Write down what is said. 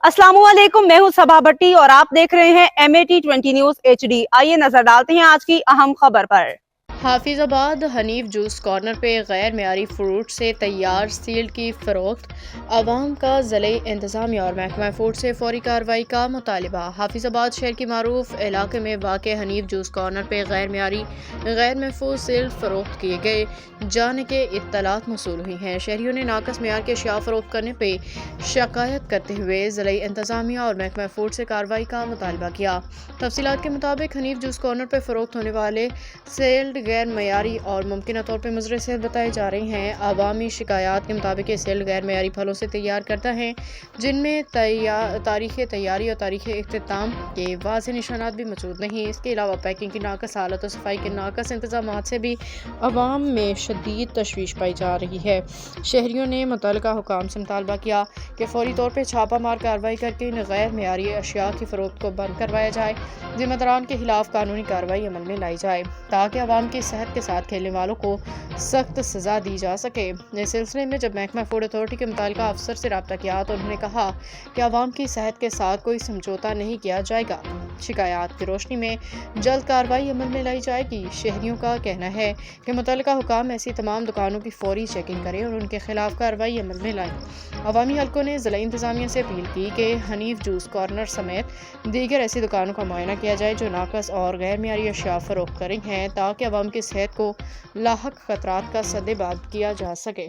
अस्सलामुअलैकुम, मैं हूं सबा भट्टी और आप देख रहे हैं MAT20 न्यूज HD। आइए नजर डालते हैं आज की अहम खबर पर। हाफिजाबाद हनीफ जूस कॉर्नर पे गैर मेयारी फ्रूट से तैयार सील्ड की फरोख्त, अवाम का ज़िले इंतज़ामिया और महकमा फूड से फौरी कार्रवाई का मुतालिबा। हाफिजाबाद शहर की मारूफ इलाके में वाक़ हनीफ जूस कॉर्नर पे गैर मेयारी गैर महफूज सील्ड फरोख्त किए गए जाने के इत्तलात मौसूल हुई हैं। शहरियों ने नाकस मेयार के अशिया फरोख्त करने पे शिकायत करते हुए ज़िले इंतज़ामिया और महकमा फूड से कार्रवाई का मुतालबा किया। तफसीलात के मुताबिक हनीफ जूस कॉर्नर पर फरोख्त होने वाले सेल्ड गैर मयारी और मुमकिन तौर पर मुज़र सेहत बताई जा रही हैं। अवामी शिकायत के मुताबिक ये सेल्ड गैर मयारी फलों से तैयार करता है, जिनमें तारीख़ तैयारी और तारीख़ इख्तिताम के वाज़ेह निशानात भी मौजूद नहीं। इसके अलावा पैकिंग की नाकस हालत और सफाई के नाकस इंतजाम से भी अवाम में शदीद तशवीश पाई जा रही है। शहरियों ने मुतल्लिका हुकाम से मुतालबा किया कि फौरी तौर पर छापा मार कार्रवाई करके इन गैर मयारी अशिया की फ़रोख्त को बंद करवाया जाए, ज़िम्मेदारान के खिलाफ कानूनी कार्रवाई अमल में लाई जाए ताकि अवाम की सेहत के साथ खेलने वालों को सख्त सज़ा दी जा सके। इस सिलसिले में जब महकमा फूड अथॉरिटी के मुताल्लिका अफसर से रब्ता किया तो उन्होंने कहा कि अवाम की सेहत के साथ कोई समझौता नहीं किया जाएगा। शिकायत की रोशनी में जल्द कार्रवाई अमल में लाई जाएगी। शहरियों का कहना है कि मुतल्लिका हुकाम ऐसी तमाम दुकानों की फौरी चेकिंग करें और उनके खिलाफ कार्रवाई अमल में लाएं। अवामी हलकों ने ज़िला इंतज़ामिया से अपील की कि हनीफ जूस कॉर्नर समेत दीगर ऐसी दुकानों का मुआयना किया जाए जो नाकस और गैर मेयारी अशिया फरोख्त कर रही हैं ताकि अवाम की सेहत को लाहक खतरात का सद्देबाद किया जा सके।